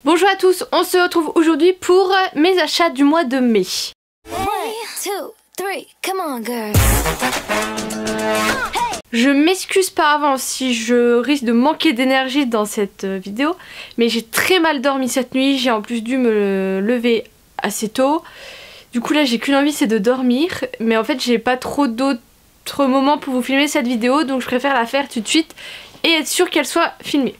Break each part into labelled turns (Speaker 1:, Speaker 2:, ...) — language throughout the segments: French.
Speaker 1: Bonjour à tous, on se retrouve aujourd'hui pour mes achats du mois de mai.
Speaker 2: 1, 2, 3, come on girls.
Speaker 1: Je m'excuse par avance si je risque de manquer d'énergie dans cette vidéo, mais j'ai très mal dormi cette nuit, j'ai en plus dû me lever assez tôt. Du coup là j'ai qu'une envie, c'est de dormir, mais en fait j'ai pas trop d'autres moments pour vous filmer cette vidéo, donc je préfère la faire tout de suite et être sûre qu'elle soit filmée.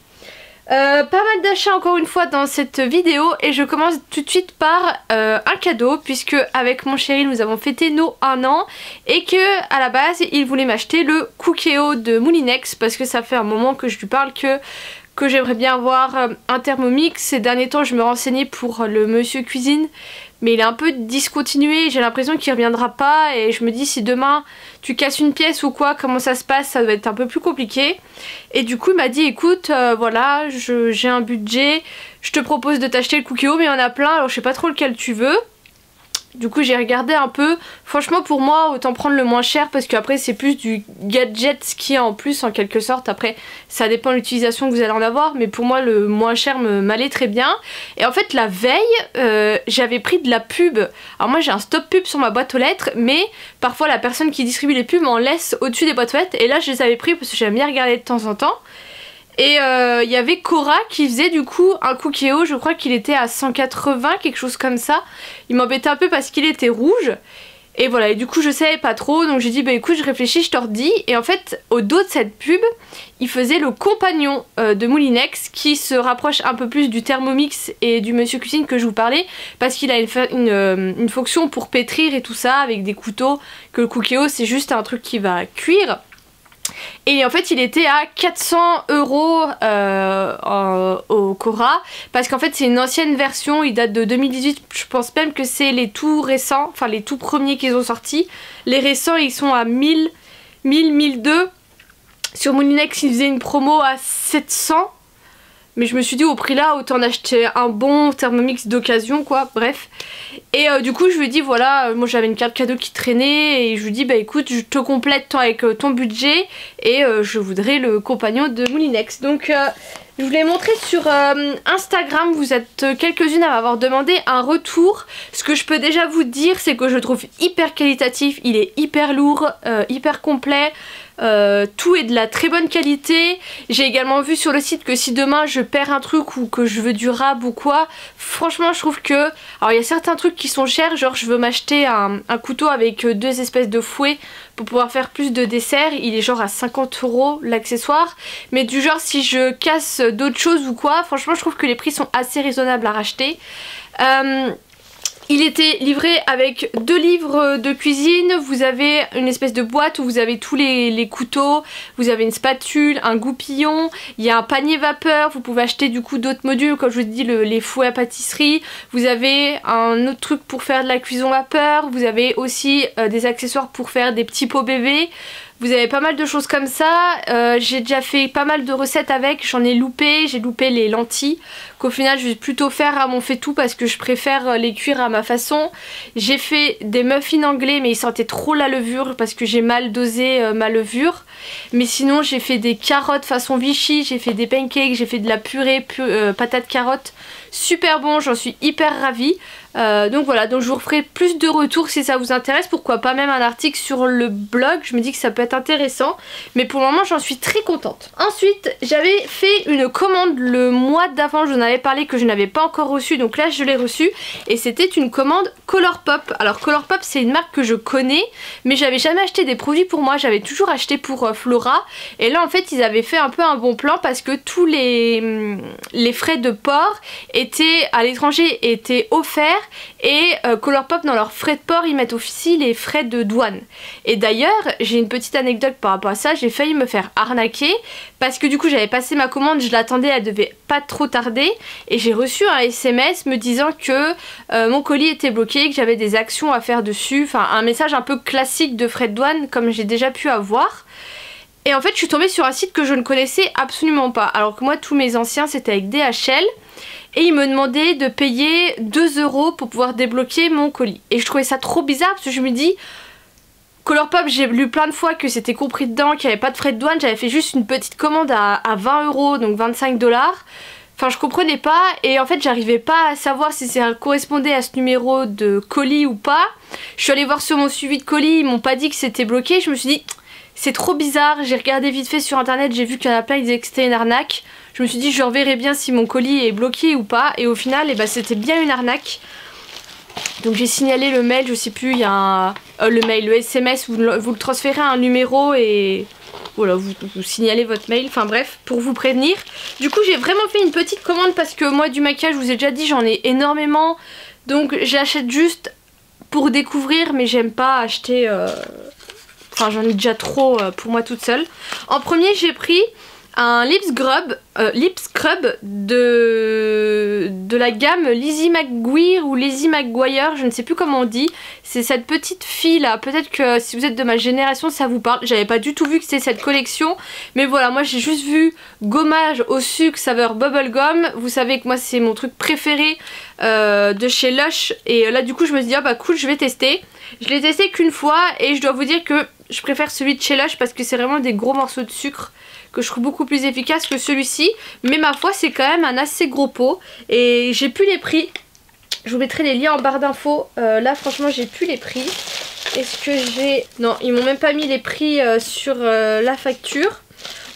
Speaker 1: Pas mal d'achats encore une fois dans cette vidéo et je commence tout de suite par un cadeau, puisque avec mon chéri nous avons fêté nos 1 an et que à la base il voulait m'acheter le Cookéo de Moulinex parce que ça fait un moment que je lui parle que j'aimerais bien avoir un Thermomix. Ces derniers temps je me renseignais pour le Monsieur Cuisine, mais il est un peu discontinué, j'ai l'impression qu'il reviendra pas et je me dis si demain tu casses une pièce ou quoi, comment ça se passe, ça doit être un peu plus compliqué. Et du coup il m'a dit écoute voilà j'ai un budget, je te propose de t'acheter le Cookéo mais il y en a plein, alors je sais pas trop lequel tu veux. Du coup j'ai regardé un peu, franchement pour moi autant prendre le moins cher parce qu'après c'est plus du gadget ce qu'il y a en plus en quelque sorte. Après ça dépend de l'utilisation que vous allez en avoir, mais pour moi le moins cher m'allait très bien. Et en fait la veille j'avais pris de la pub. Alors moi j'ai un stop pub sur ma boîte aux lettres, mais parfois la personne qui distribue les pubs en laisse au-dessus des boîtes aux lettres et là je les avais pris parce que j'aime bien regarder de temps en temps. Et il y avait Cora qui faisait du coup un Cookéo, je crois qu'il était à 180, quelque chose comme ça. Il m'embêtait un peu parce qu'il était rouge. Et voilà, et du coup je savais pas trop, donc j'ai dit bah écoute je réfléchis, je te redis. Et en fait au dos de cette pub, il faisait le compagnon de Moulinex qui se rapproche un peu plus du Thermomix et du Monsieur Cuisine que je vous parlais, parce qu'il a une fonction pour pétrir et tout ça avec des couteaux, que le Cookéo c'est juste un truc qui va cuire. Et en fait il était à 400 € au Cora, parce qu'en fait c'est une ancienne version, il date de 2018, je pense même que c'est les tout récents, enfin les tout premiers qu'ils ont sortis. Les récents ils sont à 1000, 1002. Sur Moulinex ils faisaient une promo à 700. Mais je me suis dit au prix là autant en acheter un bon Thermomix d'occasion quoi, bref. Et du coup je lui ai dit voilà, moi j'avais une carte cadeau qui traînait et je lui ai dit bah écoute je te complète avec ton budget et je voudrais le compagnon de Moulinex. Donc je vous l'ai montré sur Instagram, vous êtes quelques-unes à m'avoir demandé un retour. Ce que je peux déjà vous dire c'est que je le trouve hyper qualitatif, il est hyper lourd, hyper complet. Tout est de la très bonne qualité. J'ai également vu sur le site que si demain je perds un truc ou que je veux du rab ou quoi, franchement je trouve que... Alors il y a certains trucs qui sont chers, genre je veux m'acheter un couteau avec 2 espèces de fouets pour pouvoir faire plus de desserts, il est genre à 50 € l'accessoire. Mais du genre si je casse d'autres choses ou quoi, franchement je trouve que les prix sont assez raisonnables à racheter. Il était livré avec 2 livres de cuisine, vous avez une espèce de boîte où vous avez tous les couteaux, vous avez une spatule, un goupillon, il y a un panier vapeur, vous pouvez acheter du coup d'autres modules comme je vous ai dit les fouets à pâtisserie, vous avez un autre truc pour faire de la cuisson vapeur, vous avez aussi des accessoires pour faire des petits pots bébés. Vous avez pas mal de choses comme ça, j'ai déjà fait pas mal de recettes avec, j'en ai loupé, j'ai loupé les lentilles, qu'au final je vais plutôt faire à mon fait-tout parce que je préfère les cuire à ma façon. J'ai fait des muffins anglais mais ils sentaient trop la levure parce que j'ai mal dosé ma levure. Mais sinon j'ai fait des carottes façon Vichy, j'ai fait des pancakes, j'ai fait de la purée patates carottes. Super bon, j'en suis hyper ravie. Donc voilà, donc je vous referai plus de retours si ça vous intéresse, pourquoi pas même un article sur le blog, je me dis que ça peut être intéressant, mais pour le moment j'en suis très contente. Ensuite j'avais fait une commande le mois d'avant, je vous en avais parlé que je n'avais pas encore reçu, donc là je l'ai reçu et c'était une commande Colourpop. Alors Colourpop c'est une marque que je connais mais j'avais jamais acheté des produits pour moi, j'avais toujours acheté pour Flora, et là en fait ils avaient fait un peu un bon plan parce que tous les frais de port étaient à l'étranger étaient offerts. Et Colourpop dans leurs frais de port ils mettent aussi les frais de douane. Et d'ailleurs j'ai une petite anecdote par rapport à ça, j'ai failli me faire arnaquer parce que du coup j'avais passé ma commande, je l'attendais, elle devait pas trop tarder et j'ai reçu un SMS me disant que mon colis était bloqué, que j'avais des actions à faire dessus, enfin un message un peu classique de frais de douane comme j'ai déjà pu avoir. Et en fait je suis tombée sur un site que je ne connaissais absolument pas, alors que moi tous mes anciens c'était avec DHL. Et il me demandait de payer 2 € pour pouvoir débloquer mon colis. Et je trouvais ça trop bizarre parce que je me dis... Colourpop, j'ai lu plein de fois que c'était compris dedans, qu'il n'y avait pas de frais de douane. J'avais fait juste une petite commande à 20 €, donc 25 $. Enfin je comprenais pas et en fait j'arrivais pas à savoir si ça correspondait à ce numéro de colis ou pas. Je suis allée voir sur mon suivi de colis, ils m'ont pas dit que c'était bloqué. Je me suis dit c'est trop bizarre, j'ai regardé vite fait sur internet, j'ai vu qu'il y en a plein qui disaient que c'était une arnaque. Je me suis dit je reverrai bien si mon colis est bloqué ou pas et au final c'était bien une arnaque. Donc j'ai signalé le mail, je sais plus, il y a le SMS, vous le transférez à un numéro et voilà, vous signalez votre mail, enfin bref, pour vous prévenir. Du coup j'ai vraiment fait une petite commande parce que moi du maquillage, je vous ai déjà dit, j'en ai énormément. Donc j'achète juste pour découvrir, mais j'aime pas acheter, enfin j'en ai déjà trop pour moi toute seule. En premier j'ai pris un lip scrub de la gamme Lizzie McGuire ou Lizzie McGuire, je ne sais plus comment on dit. C'est cette petite fille là, peut-être que si vous êtes de ma génération ça vous parle. J'avais pas du tout vu que c'était cette collection, mais voilà, moi j'ai juste vu gommage au sucre saveur bubblegum. Vous savez que moi c'est mon truc préféré de chez Lush, et là du coup je me suis dit ah bah cool, je vais tester. Je l'ai testé qu'une fois et je dois vous dire que je préfère celui de chez Lush parce que c'est vraiment des gros morceaux de sucre que je trouve beaucoup plus efficace que celui-ci, mais ma foi c'est quand même un assez gros pot et j'ai plus les prix. Je vous mettrai les liens en barre d'infos. Là franchement j'ai plus les prix. Est-ce que j'ai... Non, ils m'ont même pas mis les prix sur la facture.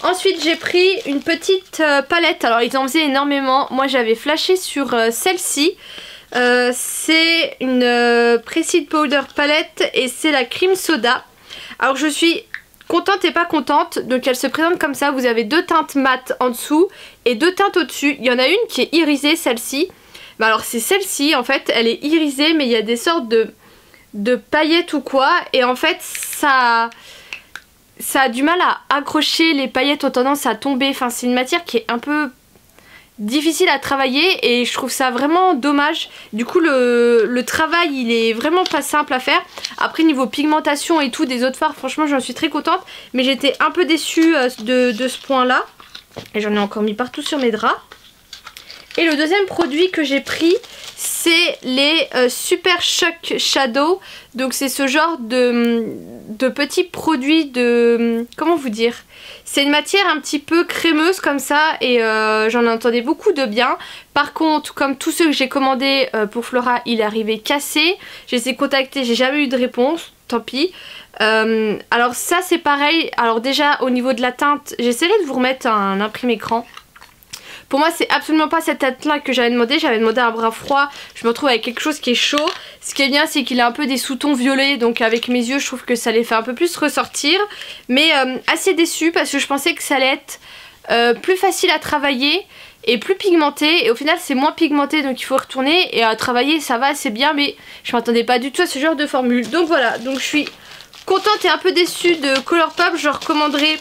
Speaker 1: Ensuite j'ai pris une petite palette, alors ils en faisaient énormément, moi j'avais flashé sur celle-ci. C'est une Pressed Powder palette et c'est la Cream Soda. Alors je suis contente et pas contente, donc elle se présente comme ça. Vous avez deux teintes mat en dessous et deux teintes au dessus. Il y en a une qui est irisée, celle-ci. Bah alors c'est celle-ci en fait, elle est irisée mais il y a des sortes de paillettes ou quoi, et en fait ça a du mal à accrocher, les paillettes ont tendance à tomber. Enfin c'est une matière qui est un peu difficile à travailler et je trouve ça vraiment dommage. Du coup le travail il est vraiment pas simple à faire. Après niveau pigmentation et tout des autres fards, franchement j'en suis très contente, mais j'étais un peu déçue de ce point là, et j'en ai encore mis partout sur mes draps. Et le deuxième produit que j'ai pris c'est les Super Shock Shadow. Donc c'est ce genre de petits produits de... Comment vous dire? C'est une matière un petit peu crémeuse comme ça et j'en entendais beaucoup de bien. Par contre, comme tous ceux que j'ai commandés pour Flora, il est arrivé cassé. J'ai essayé de contacter, j'ai jamais eu de réponse, tant pis. Alors ça c'est pareil. Alors déjà au niveau de la teinte, j'essaierai de vous remettre un imprimé écran. Pour moi c'est absolument pas cette teinte là que j'avais demandé un bras froid, je me retrouve avec quelque chose qui est chaud. Ce qui est bien c'est qu'il a un peu des sous-tons violets, donc avec mes yeux je trouve que ça les fait un peu plus ressortir. Mais assez déçue parce que je pensais que ça allait être plus facile à travailler et plus pigmenté, et au final c'est moins pigmenté donc il faut retourner, et à travailler ça va assez bien, mais je m'attendais pas du tout à ce genre de formule. Donc voilà, donc je suis contente et un peu déçue de Colourpop, je recommanderais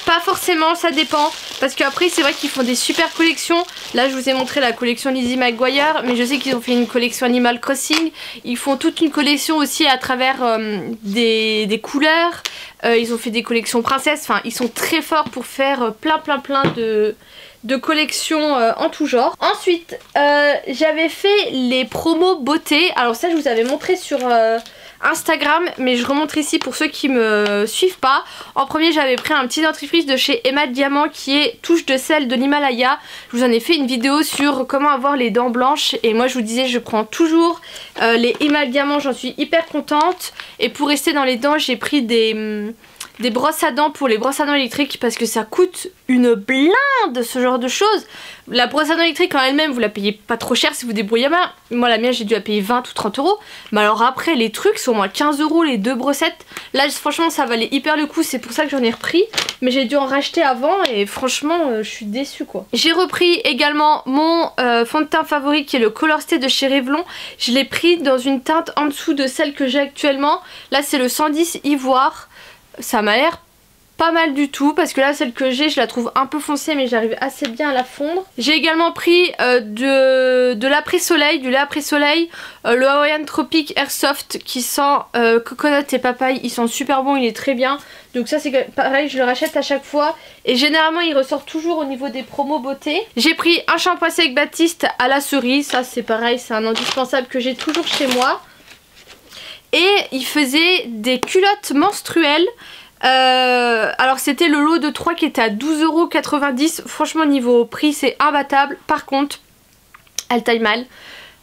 Speaker 1: pas forcément, ça dépend, parce qu'après c'est vrai qu'ils font des super collections. Là je vous ai montré la collection Lizzie McGuire, mais je sais qu'ils ont fait une collection Animal Crossing. Ils font toute une collection aussi à travers des couleurs. Ils ont fait des collections princesses, enfin ils sont très forts pour faire plein de collections en tout genre. Ensuite j'avais fait les promos beauté. Alors ça je vous avais montré sur Instagram, mais je remonte ici pour ceux qui me suivent pas. En premier j'avais pris un petit dentifrice de chez Emma Diamant qui est touche de sel de l'Himalaya. Je vous en ai fait une vidéo sur comment avoir les dents blanches, et moi je vous disais je prends toujours les Emma Diamant, j'en suis hyper contente. Et pour rester dans les dents j'ai pris des brosses à dents pour les brosses à dents électriques, parce que ça coûte une blinde ce genre de choses. La brosse à dents électrique en elle-même vous la payez pas trop cher si vous débrouillez bien. Moi la mienne j'ai dû la payer 20 ou 30 euros. Mais alors après les trucs sont au moins 15 euros les deux brossettes. Là franchement ça valait hyper le coup, c'est pour ça que j'en ai repris. Mais j'ai dû en racheter avant et franchement je suis déçue quoi. J'ai repris également mon fond de teint favori qui est le Color Stay de chez Revlon. Je l'ai pris dans une teinte en dessous de celle que j'ai actuellement. Là c'est le 110 Ivoire. Ça m'a l'air pas mal du tout, parce que là celle que j'ai je la trouve un peu foncée mais j'arrive assez bien à la fondre. J'ai également pris de l'après-soleil, du lait après-soleil, le Hawaiian Tropic Airsoft qui sent coconut et papaye. Ils sont super bons, il est très bien. Donc ça c'est pareil, je le rachète à chaque fois et généralement il ressort toujours au niveau des promos beauté. J'ai pris un shampoing sec Baptiste à la cerise, ça c'est pareil, c'est un indispensable que j'ai toujours chez moi. Et il faisait des culottes menstruelles Alors c'était le lot de 3 qui était à 12,90 €. Franchement niveau prix c'est imbattable. Par contre elle taille mal.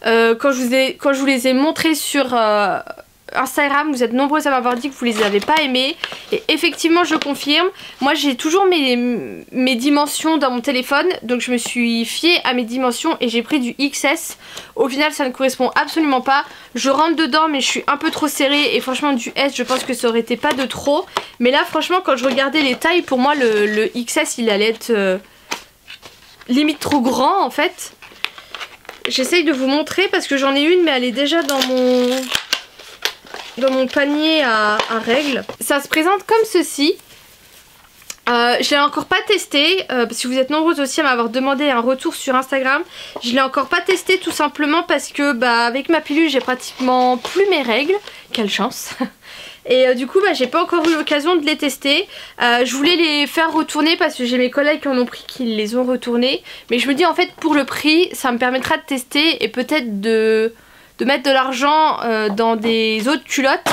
Speaker 1: Quand je vous les ai montrés sur Instagram, vous êtes nombreux à m'avoir dit que vous les avez pas aimés. Et effectivement je confirme. Moi j'ai toujours mes dimensions dans mon téléphone. Donc je me suis fiée à mes dimensions et j'ai pris du XS. Au final ça ne correspond absolument pas. Je rentre dedans mais je suis un peu trop serrée. Et franchement du S je pense que ça aurait été pas de trop. Mais là franchement quand je regardais les tailles, pour moi le XS il allait être limite trop grand en fait. J'essaye de vous montrer parce que j'en ai une mais elle est déjà dans mon panier à règles. Ça se présente comme ceci. Je l'ai encore pas testé parce que vous êtes nombreux aussi à m'avoir demandé un retour sur Instagram. Je l'ai encore pas testé tout simplement parce que avec ma pilule j'ai pratiquement plus mes règles. Quelle chance. Et du coup j'ai pas encore eu l'occasion de les tester. Je voulais les faire retourner parce que j'ai mes collègues qui en ont pris qui les ont retournés. Mais je me dis en fait pour le prix ça me permettra de tester et peut-être de mettre de l'argent dans des autres culottes.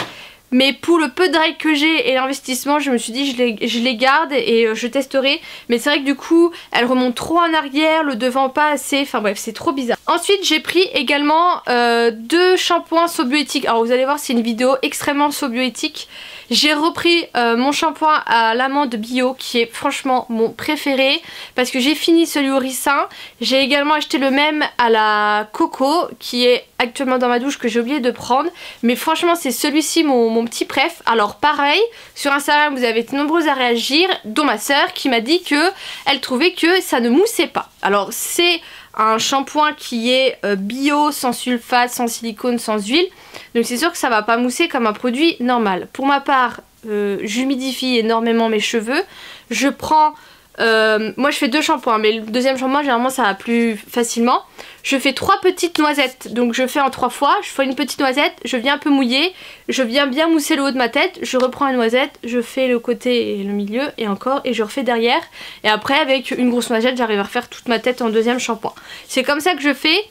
Speaker 1: Mais pour le peu de règles que j'ai et l'investissement, je me suis dit je les garde et je testerai. Mais c'est vrai que du coup elles remontent trop en arrière, le devant pas assez, enfin bref c'est trop bizarre. Ensuite j'ai pris également 2 shampoings SoBioéthique. Alors vous allez voir c'est une vidéo extrêmement SoBioéthique. J'ai repris mon shampoing à l'amande bio qui est franchement mon préféré parce que j'ai fini celui au ricin. J'ai également acheté le même à la coco qui est actuellement dans ma douche que j'ai oublié de prendre. Mais franchement c'est celui-ci mon petit préf. Alors pareil, sur Instagram vous avez été nombreuses à réagir, dont ma soeur qui m'a dit que elle trouvait que ça ne moussait pas. Alors c'est un shampoing qui est bio, sans sulfate, sans silicone, sans huile. Donc c'est sûr que ça va pas mousser comme un produit normal. Pour ma part, j'humidifie énormément mes cheveux. Je prends... moi je fais 2 shampoings, mais le deuxième shampoing généralement ça va plus facilement. Je fais 3 petites noisettes, donc je fais en 3 fois. Je fais une petite noisette, je viens un peu mouiller, je viens bien mousser le haut de ma tête, je reprends la noisette, je fais le côté et le milieu et encore et je refais derrière. Et après avec une grosse noisette j'arrive à refaire toute ma tête en deuxième shampoing. C'est comme ça que je fais.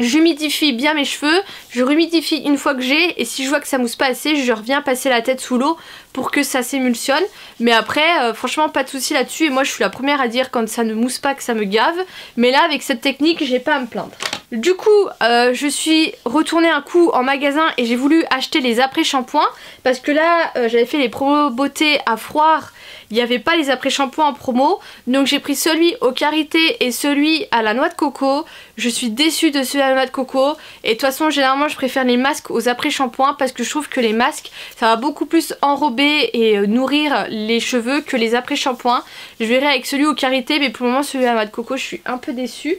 Speaker 1: J'humidifie bien mes cheveux, je rumidifie une fois que j'ai et si je vois que ça mousse pas assez, je reviens passer la tête sous l'eau pour que ça s'émulsionne. Mais après, franchement pas de souci là-dessus et moi je suis la première à dire quand ça ne mousse pas que ça me gave. Mais là avec cette technique, j'ai pas à me plaindre. Du coup, je suis retournée un coup en magasin et j'ai voulu acheter les après-shampoings parce que là, j'avais fait les promos beauté à Froire. Il n'y avait pas les après-shampoings en promo. Donc j'ai pris celui au karité et celui à la noix de coco. Je suis déçue de celui à la noix de coco. Et de toute façon, généralement, je préfère les masques aux après-shampoings parce que je trouve que les masques, ça va beaucoup plus enrober et nourrir les cheveux que les après-shampoings. Je verrai avec celui au karité, mais pour le moment, celui à la noix de coco, je suis un peu déçue.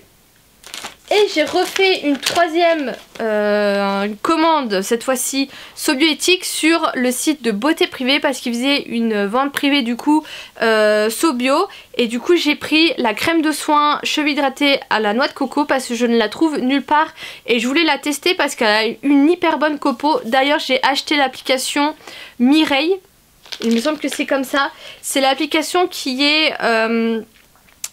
Speaker 1: Et j'ai refait une troisième commande, cette fois-ci SoBioéthique, sur le site de Beauté Privée parce qu'ils faisaient une vente privée du coup SoBio. Et du coup j'ai pris la crème de soin cheveux hydratés à la noix de coco parce que je ne la trouve nulle part. Et je voulais la tester parce qu'elle a une hyper bonne copeaux. D'ailleurs j'ai acheté l'application Mireille, il me semble que c'est comme ça. C'est l'application qui est...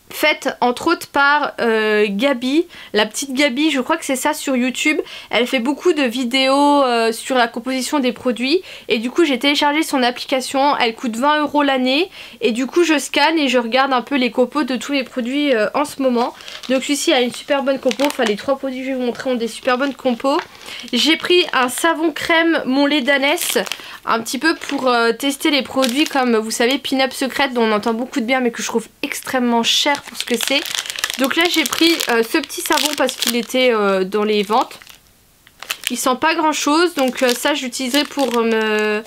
Speaker 1: faite entre autres par Gabi, la petite Gabi, je crois que c'est ça sur YouTube. Elle fait beaucoup de vidéos sur la composition des produits et du coup j'ai téléchargé son application, elle coûte 20 € l'année et du coup je scanne et je regarde un peu les compos de tous les produits en ce moment. Donc celui-ci a une super bonne compo, enfin les 3 produits que je vais vous montrer ont des super bonnes compos. J'ai pris un savon crème mon lait d'ânesse, un petit peu pour tester les produits comme vous savez Pin-Up Secret dont on entend beaucoup de bien mais que je trouve extrêmement cher pour ce que c'est. Donc là j'ai pris ce petit savon parce qu'il était dans les ventes. Il sent pas grand chose donc ça j'utiliserai pour me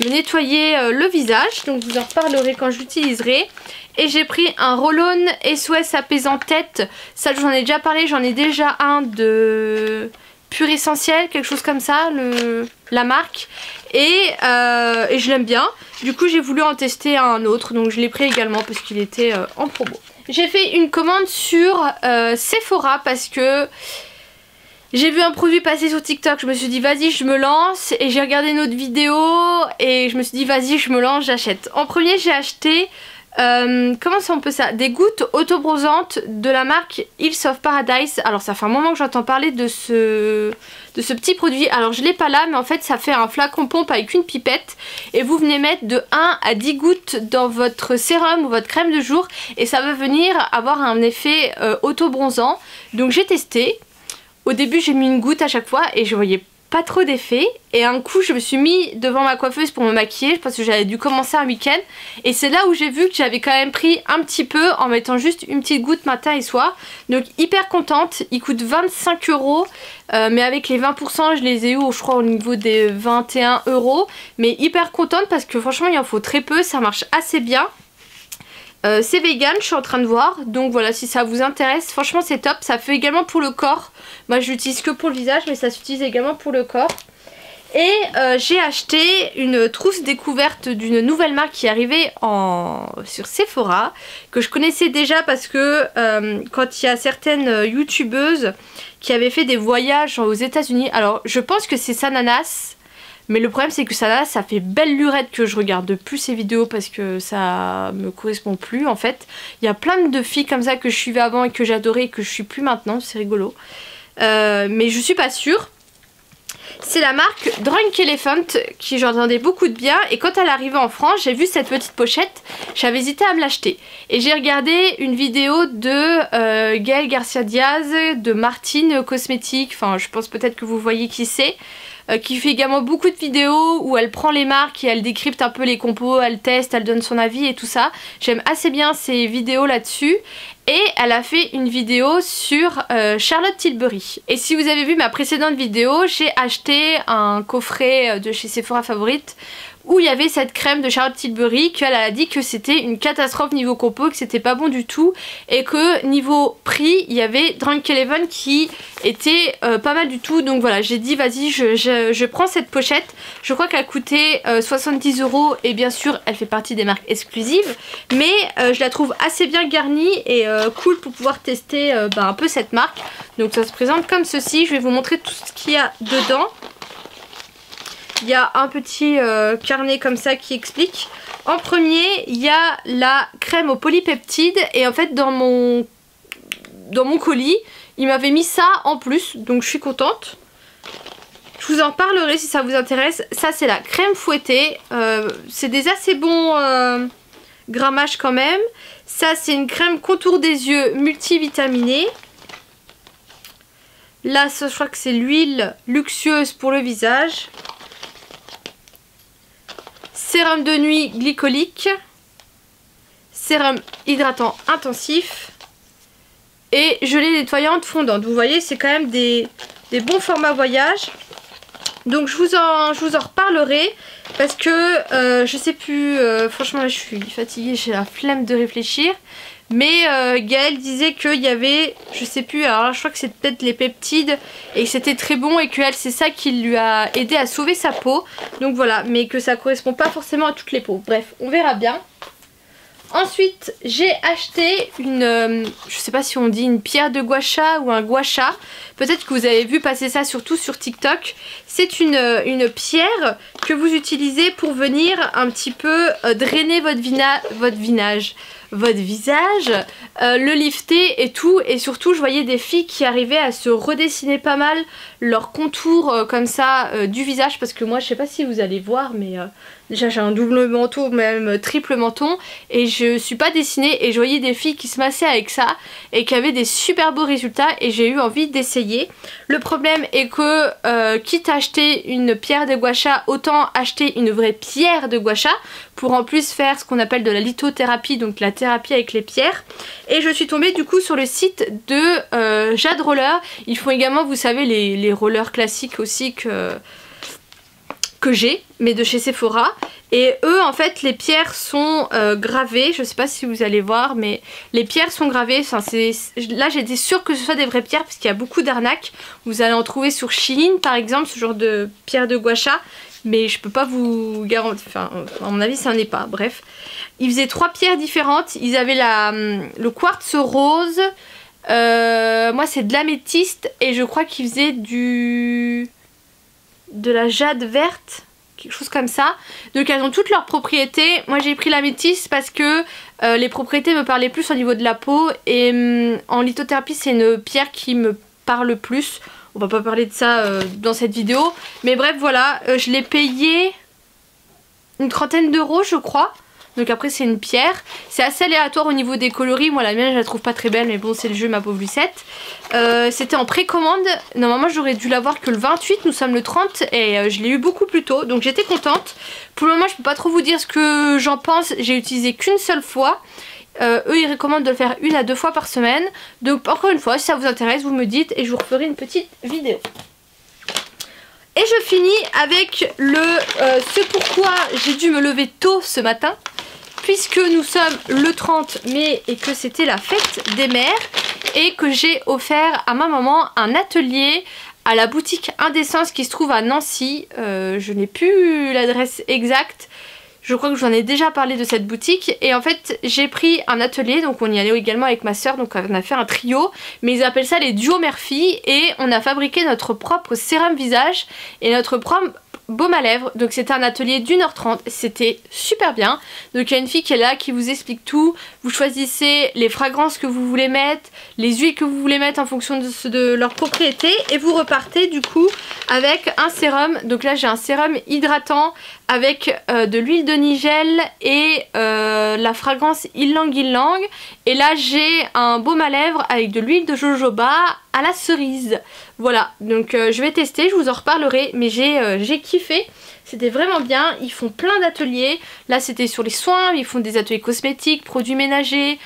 Speaker 1: nettoyer le visage. Donc je vous en reparlerai quand je l'utiliserai. Et j'ai pris un roll-on SOS apaisant tête. Ça j'en ai déjà parlé, j'en ai déjà un de Pur Essentiel, quelque chose comme ça, la marque. Et je l'aime bien. Du coup j'ai voulu en tester un autre donc je l'ai pris également parce qu'il était en promo. J'ai fait une commande sur Sephora parce que j'ai vu un produit passer sur TikTok, je me suis dit vas-y je me lance et j'ai regardé une autre vidéo et je me suis dit vas-y je me lance, j'achète. En premier j'ai acheté Comment ça on peut ça? Des gouttes autobronzantes de la marque Hills of Paradise. Alors ça fait un moment que j'entends parler de ce petit produit. Alors je l'ai pas là, mais en fait ça fait un flacon pompe avec une pipette. Et vous venez mettre de 1 à 10 gouttes dans votre sérum ou votre crème de jour. Et ça va venir avoir un effet autobronzant. Donc j'ai testé. Au début j'ai mis une goutte à chaque fois et je voyais pas trop d'effet, et un coup je me suis mis devant ma coiffeuse pour me maquiller parce que j'avais dû commencer un week-end, et c'est là où j'ai vu que j'avais quand même pris un petit peu en mettant juste une petite goutte matin et soir. Donc hyper contente. Il coûte 25 €, mais avec les 20% je les ai eu je crois au niveau des 21 €, mais hyper contente parce que franchement il en faut très peu, ça marche assez bien. C'est vegan, je suis en train de voir, donc voilà, si ça vous intéresse, franchement c'est top. Ça fait également pour le corps. Moi je l'utilise que pour le visage, mais ça s'utilise également pour le corps. Et j'ai acheté une trousse découverte d'une nouvelle marque qui est arrivée sur Sephora, que je connaissais déjà parce que quand il y a certaines youtubeuses qui avaient fait des voyages aux États-Unis, alors je pense que c'est Sananas. Mais le problème c'est que ça fait belle lurette que je regarde plus ces vidéos parce que ça me correspond plus en fait. Il y a plein de filles comme ça que je suivais avant et que j'adorais et que je suis plus maintenant, c'est rigolo. Mais je suis pas sûre. C'est la marque Drunk Elephant qui j'entendais beaucoup de bien, et quand elle est arrivée en France j'ai vu cette petite pochette, j'avais hésité à me l'acheter. Et j'ai regardé une vidéo de Gaël Garcia Diaz, de Martine Cosmétique, enfin je pense peut-être que vous voyez qui c'est. Qui fait également beaucoup de vidéos où elle prend les marques et elle décrypte un peu les compos, elle teste, elle donne son avis et tout ça. J'aime assez bien ces vidéos là-dessus. Et elle a fait une vidéo sur Charlotte Tilbury. Et si vous avez vu ma précédente vidéo, j'ai acheté un coffret de chez Sephora Favorite où il y avait cette crème de Charlotte Tilbury, qu'elle a dit que c'était une catastrophe niveau compo, que c'était pas bon du tout, et que niveau prix il y avait Drunk Elephant qui était pas mal du tout. Donc voilà, j'ai dit vas-y je prends cette pochette. Je crois qu'elle coûtait 70 €, et bien sûr elle fait partie des marques exclusives, mais je la trouve assez bien garnie et cool pour pouvoir tester un peu cette marque. Donc ça se présente comme ceci. Je vais vous montrer tout ce qu'il y a dedans. Il y a un petit carnet comme ça qui explique. En premier, il y a la crème aux polypeptides, et en fait dans mon colis, il m'avait mis ça en plus, donc je suis contente. Je vous en parlerai si ça vous intéresse. Ça c'est la crème fouettée, c'est des assez bons grammages quand même. Ça c'est une crème contour des yeux multivitaminée. Là je crois que c'est l'huile luxueuse pour le visage. Sérum de nuit glycolique, sérum hydratant intensif et gelée nettoyante fondante. Vous voyez, c'est quand même des bons formats voyage. Donc je vous en reparlerai parce que je sais plus, franchement là je suis fatiguée, j'ai la flemme de réfléchir. Mais Gaëlle disait qu'il y avait, je sais plus, alors là je crois que c'est peut-être les peptides et que c'était très bon, et que elle c'est ça qui lui a aidé à sauver sa peau. Donc voilà, mais que ça correspond pas forcément à toutes les peaux. Bref, on verra bien. Ensuite j'ai acheté une, je sais pas si on dit une pierre de gua sha ou un gua sha. Peut-être que vous avez vu passer ça surtout sur TikTok. C'est une pierre que vous utilisez pour venir un petit peu drainer votre visage, le lifter et tout. Et surtout je voyais des filles qui arrivaient à se redessiner pas mal leur contour comme ça du visage, parce que moi je sais pas si vous allez voir, mais déjà j'ai un double menton, même triple menton, et je suis pas dessinée, et je voyais des filles qui se massaient avec ça et qui avaient des super beaux résultats, et j'ai eu envie d'essayer. Le problème est que quitte à acheter une pierre de gua sha, autant acheter une vraie pierre de gua sha pour en plus faire ce qu'on appelle de la lithothérapie, donc la thérapie avec les pierres. Et je suis tombée du coup sur le site de Jade Roller. Ils font également, vous savez, les rollers classiques aussi que j'ai, mais de chez Sephora. Et eux en fait les pierres sont gravées, je sais pas si vous allez voir, mais les pierres sont gravées. Enfin, là j'étais sûre que ce soit des vraies pierres parce qu'il y a beaucoup d'arnaques. Vous allez en trouver sur Shein par exemple, ce genre de pierre de gua sha, mais je peux pas vous garantir, enfin à mon avis ça n'en est pas. Bref, ils faisaient 3 pierres différentes. Ils avaient le quartz rose, moi c'est de l'améthyste, et je crois qu'ils faisaient de la jade verte. quelque chose comme ça. Donc elles ont toutes leurs propriétés. Moi j'ai pris l'améthyste parce que les propriétés me parlaient plus au niveau de la peau. Et en lithothérapie c'est une pierre qui me parle plus. On va pas parler de ça dans cette vidéo. Mais bref voilà, je l'ai payé une 30aine d'euros je crois. Donc après c'est une pierre. C'est assez aléatoire au niveau des coloris. Moi la mienne je la trouve pas très belle, mais bon c'est le jeu ma pauvre Lucette. C'était en précommande. Normalement j'aurais dû l'avoir que le 28. Nous sommes le 30 et je l'ai eu beaucoup plus tôt. Donc j'étais contente. Pour le moment je peux pas trop vous dire ce que j'en pense. J'ai utilisé qu'une seule fois. Eux ils recommandent de le faire 1 à 2 fois par semaine. Donc encore une fois si ça vous intéresse vous me dites et je vous referai une petite vidéo. Et je finis avec ce pourquoi j'ai dû me lever tôt ce matin. Puisque nous sommes le 30 mai et que c'était la fête des mères et que j'ai offert à ma maman un atelier à la boutique Indécence qui se trouve à Nancy. Je n'ai plus l'adresse exacte. Je crois que j'en ai déjà parlé de cette boutique. Et en fait j'ai pris un atelier, donc on y allait également avec ma soeur, donc on a fait un trio. Mais ils appellent ça les duos mère-fille. Et on a fabriqué notre propre sérum visage et notre propre baume à lèvres. Donc c'était un atelier d'1h30, c'était super bien. Donc il y a une fille qui est là qui vous explique tout. Vous choisissez les fragrances que vous voulez mettre, les huiles que vous voulez mettre en fonction de leur propriété. Et vous repartez du coup avec un sérum. Donc là j'ai un sérum hydratant avec de l'huile de nigel et la fragrance ylang ylang. Et là j'ai un baume à lèvres avec de l'huile de jojoba à la cerise. Voilà, donc je vais tester, je vous en reparlerai, mais j'ai kiffé. C'était vraiment bien, ils font plein d'ateliers. Là c'était sur les soins, ils font des ateliers cosmétiques, produits ménagers,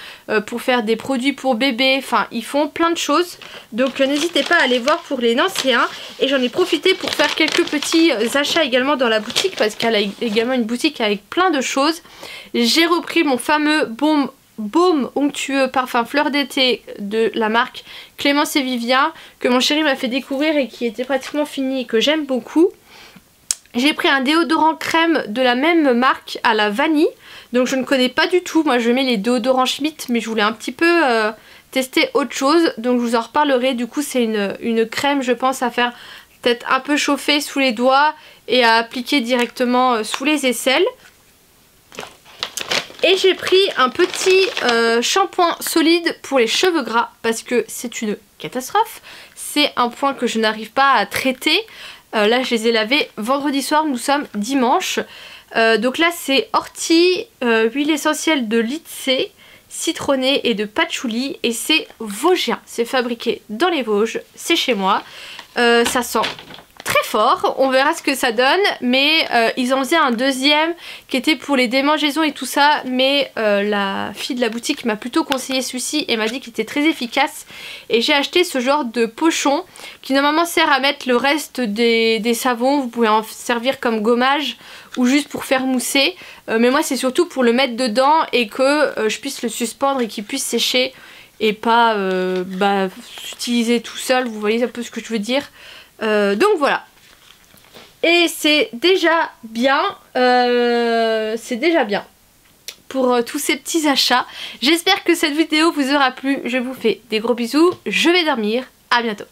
Speaker 1: pour faire des produits pour bébés. Enfin ils font plein de choses. Donc n'hésitez pas à aller voir pour les Nancéens. Et j'en ai profité pour faire quelques petits achats également dans la boutique. Parce qu'elle a également une boutique avec plein de choses. J'ai repris mon fameux baume onctueux parfum fleur d'été de la marque Clémence et Vivien. Que mon chéri m'a fait découvrir et qui était pratiquement fini et que j'aime beaucoup. J'ai pris un déodorant crème de la même marque à la vanille. Donc je ne connais pas du tout. Moi je mets les déodorants Schmitt, mais je voulais un petit peu tester autre chose. Donc je vous en reparlerai. Du coup c'est une crème je pense à faire peut-être un peu chauffer sous les doigts et à appliquer directement sous les aisselles. Et j'ai pris un petit shampoing solide pour les cheveux gras parce que c'est une catastrophe. C'est un point que je n'arrive pas à traiter. Là je les ai lavés vendredi soir, nous sommes dimanche. Donc là c'est ortie, huile essentielle de litse, citronné et de patchouli. Et c'est vosgien, c'est fabriqué dans les Vosges, c'est chez moi. Ça sent très fort, on verra ce que ça donne. Mais ils en faisaient un deuxième qui était pour les démangeaisons et tout ça. Mais la fille de la boutique m'a plutôt conseillé celui-ci et m'a dit qu'il était très efficace. Et j'ai acheté ce genre de pochon qui normalement sert à mettre le reste des savons. Vous pouvez en servir comme gommage ou juste pour faire mousser. Mais moi c'est surtout pour le mettre dedans et que je puisse le suspendre et qu'il puisse sécher. Et pas s'utiliser tout seul, vous voyez un peu ce que je veux dire. Donc voilà. Et c'est déjà bien. Pour tous ces petits achats. J'espère que cette vidéo vous aura plu. Je vous fais des gros bisous. Je vais dormir. À bientôt.